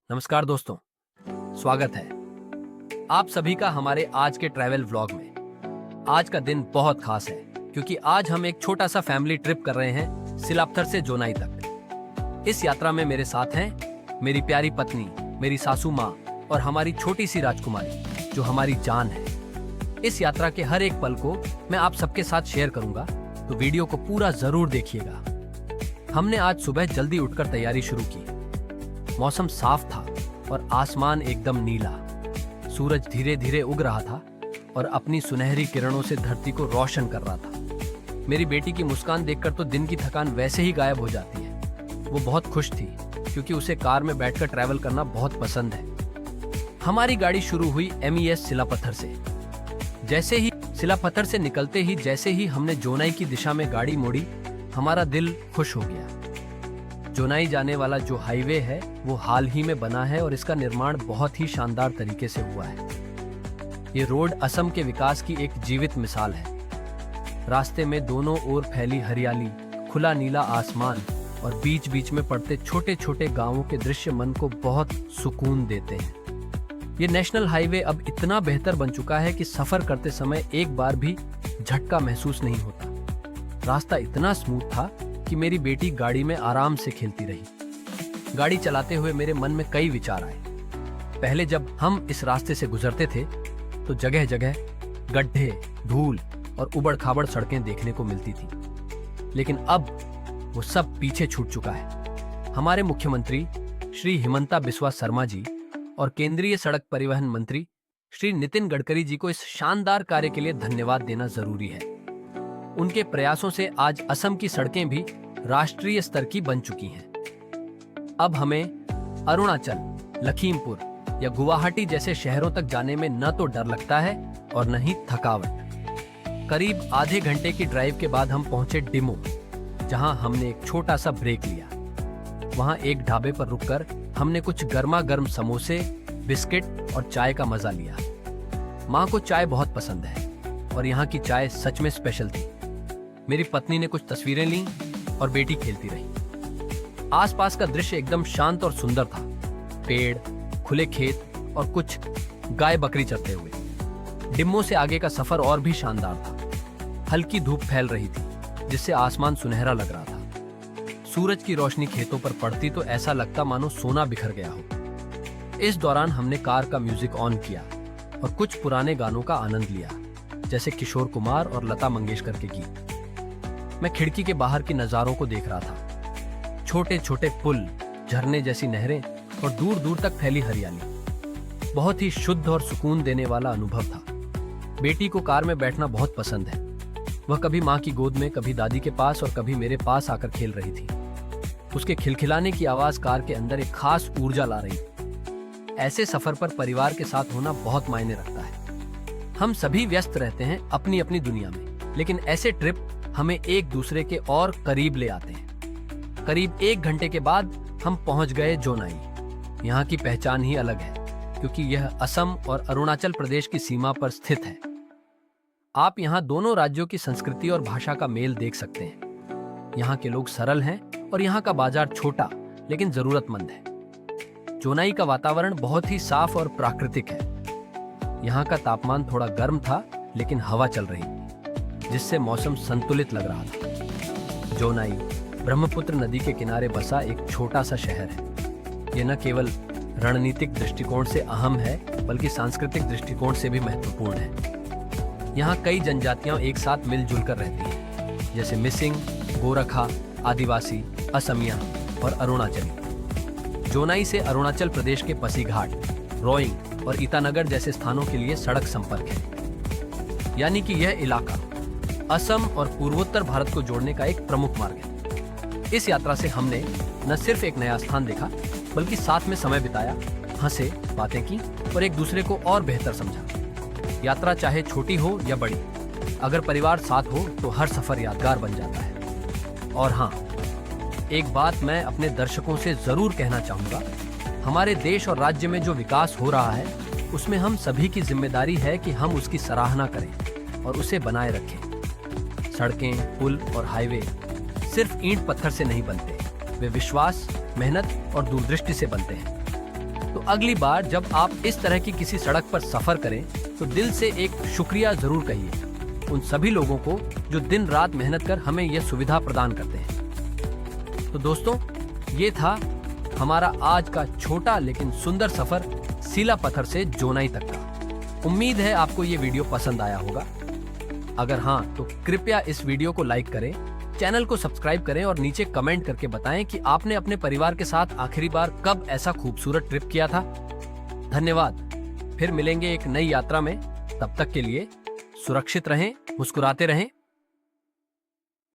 नमस्कार दोस्तों, स्वागत है आप सभी का हमारे आज के ट्रैवल व्लॉग में। आज का दिन बहुत खास है क्योंकि आज हम एक छोटा सा फैमिली ट्रिप कर रहे हैं सिलापत्थर से जोनाई तक। इस यात्रा में मेरे साथ हैं मेरी प्यारी पत्नी, मेरी सासू माँ और हमारी छोटी सी राजकुमारी जो हमारी जान है। इस यात्रा के हर एक पल को मैं आप सबके साथ शेयर करूंगा, तो वीडियो को पूरा जरूर देखिएगा। हमने आज सुबह जल्दी उठकर तैयारी शुरू की। मौसम साफ था और आसमान एकदम नीला। सूरज धीरे धीरे उग रहा था और अपनी सुनहरी किरणों से धरती को रोशन कर रहा था। मेरी बेटी की मुस्कान देखकर तो दिन की थकान वैसे ही गायब हो जाती है। वो बहुत खुश थी क्योंकि उसे कार में बैठकर ट्रैवल करना बहुत पसंद है। हमारी गाड़ी शुरू हुई MES सिलापत्थर से। जैसे ही सिलापत्थर से निकलते ही जैसे ही हमने जोनाई की दिशा में गाड़ी मोड़ी, हमारा दिल खुश हो गया। जोनाई जाने वाला जो हाईवे है वो हाल ही में बना है और इसका निर्माण बहुत ही शानदार तरीके से हुआ है। ये रोड असम के विकास की एक जीवित मिसाल है। रास्ते में दोनों ओर फैली हरियाली, खुला नीला आसमान और बीच बीच में पड़ते छोटे छोटे गांवों के दृश्य मन को बहुत सुकून देते हैं। ये नेशनल हाईवे अब इतना बेहतर बन चुका है कि सफर करते समय एक बार भी झटका महसूस नहीं होता। रास्ता इतना स्मूथ था कि मेरी बेटी गाड़ी में आराम से खेलती रही। गाड़ी चलाते हुए मेरे मन में कई विचार आए। पहले जब हम इस रास्ते से गुजरते थे तो जगह जगह गड्ढे, धूल और उबड़-खाबड़ सड़कें देखने को मिलती थी, लेकिन अब वो सब पीछे छूट चुका है। हमारे मुख्यमंत्री श्री हिमंता बिस्वा शर्मा जी और केंद्रीय सड़क परिवहन मंत्री श्री नितिन गडकरी जी को इस शानदार कार्य के लिए धन्यवाद देना जरूरी है। उनके प्रयासों से आज असम की सड़कें भी राष्ट्रीय स्तर की बन चुकी हैं। अब हमें अरुणाचल, लखीमपुर या गुवाहाटी जैसे शहरों तक जाने में न तो डर लगता है और न ही थकावट। करीब आधे घंटे की ड्राइव के बाद हम पहुंचे डिमो, जहां हमने एक छोटा सा ब्रेक लिया। वहां एक ढाबे पर रुककर हमने कुछ गर्मा गर्म समोसे, बिस्किट और चाय का मजा लिया। माँ को चाय बहुत पसंद है और यहाँ की चाय सच में स्पेशल थी। मेरी पत्नी ने कुछ तस्वीरें लीं और बेटी खेलती रही। आसपास का दृश्य एकदम शांत और सुंदर था। पेड़, खुले खेत और कुछ गाय बकरी चरते हुए। डिम्मो से आगे का सफर और भी शानदार था। हल्की धूप फैल रही थी जिससे आसमान सुनहरा लग रहा था। सूरज की रोशनी खेतों पर पड़ती तो ऐसा लगता मानो सोना बिखर गया हो। इस दौरान हमने कार का म्यूजिक ऑन किया और कुछ पुराने गानों का आनंद लिया, जैसे किशोर कुमार और लता मंगेशकर के गीत। मैं खिड़की के बाहर के नजारों को देख रहा था। छोटे छोटे पुल, झरने जैसी नहरें और दूर दूर तक फैली हरियाली। बहुत ही शुद्ध और सुकून देने वाला अनुभव था। बेटी को कार में बैठना बहुत पसंद है। वह कभी माँ की गोद में, कभी दादी के पास और कभी मेरे पास आकर खेल रही थी। उसके खिलखिलाने की आवाज कार के अंदर एक खास ऊर्जा ला रही थी। ऐसे सफर पर परिवार के साथ होना बहुत मायने रखता है। हम सभी व्यस्त रहते हैं अपनी अपनी दुनिया में, लेकिन ऐसे ट्रिप हमें एक दूसरे के और करीब ले आते हैं। करीब 1 घंटे के बाद हम पहुंच गए जोनाई। यहाँ की पहचान ही अलग है क्योंकि यह असम और अरुणाचल प्रदेश की सीमा पर स्थित है। आप यहाँ दोनों राज्यों की संस्कृति और भाषा का मेल देख सकते हैं। यहाँ के लोग सरल हैं और यहाँ का बाजार छोटा लेकिन जरूरतमंद है। जोनाई का वातावरण बहुत ही साफ और प्राकृतिक है। यहाँ का तापमान थोड़ा गर्म था लेकिन हवा चल रही थी, जिससे मौसम संतुलित लग रहा था। जोनाई ब्रह्मपुत्र नदी के किनारे बसा एक छोटा सा शहर है। यह न केवल रणनीतिक दृष्टिकोण से अहम है बल्कि सांस्कृतिक दृष्टिकोण से भी महत्वपूर्ण है। यहाँ कई जनजातियां एक साथ मिलजुल कर रहती हैं, जैसे मिसिंग, गोरखा, आदिवासी, असमिया और अरुणाचली। जोनाई से अरुणाचल प्रदेश के पासीघाट, रोइंग और ईटानगर जैसे स्थानों के लिए सड़क संपर्क है। यानी कि यह इलाका असम और पूर्वोत्तर भारत को जोड़ने का एक प्रमुख मार्ग है। इस यात्रा से हमने न सिर्फ एक नया स्थान देखा बल्कि साथ में समय बिताया, हंसे, बातें की और एक दूसरे को और बेहतर समझा। यात्रा चाहे छोटी हो या बड़ी, अगर परिवार साथ हो तो हर सफर यादगार बन जाता है। और हाँ, एक बात मैं अपने दर्शकों से जरूर कहना चाहूंगा, हमारे देश और राज्य में जो विकास हो रहा है उसमें हम सभी की जिम्मेदारी है कि हम उसकी सराहना करें और उसे बनाए रखें। सड़कें, पुल और हाईवे सिर्फ ईंट पत्थर से नहीं बनते, वे विश्वास, मेहनत और दूरदृष्टि से बनते हैं। अगली बार जब आप इस तरह की किसी सड़क पर सफर करें तो दिल से एक शुक्रिया जरूर कहिए उन सभी लोगों को जो दिन रात मेहनत कर हमें यह सुविधा प्रदान करते हैं। तो दोस्तों, ये था हमारा आज का छोटा लेकिन सुंदर सफर सिलापत्थर से जोनाई तक का। उम्मीद है आपको ये वीडियो पसंद आया होगा। अगर हाँ तो कृपया इस वीडियो को लाइक करें, चैनल को सब्सक्राइब करें और नीचे कमेंट करके बताएं कि आपने अपने परिवार के साथ आखिरी बार कब ऐसा खूबसूरत ट्रिप किया था। धन्यवाद। फिर मिलेंगे एक नई यात्रा में। तब तक के लिए सुरक्षित रहें, मुस्कुराते रहें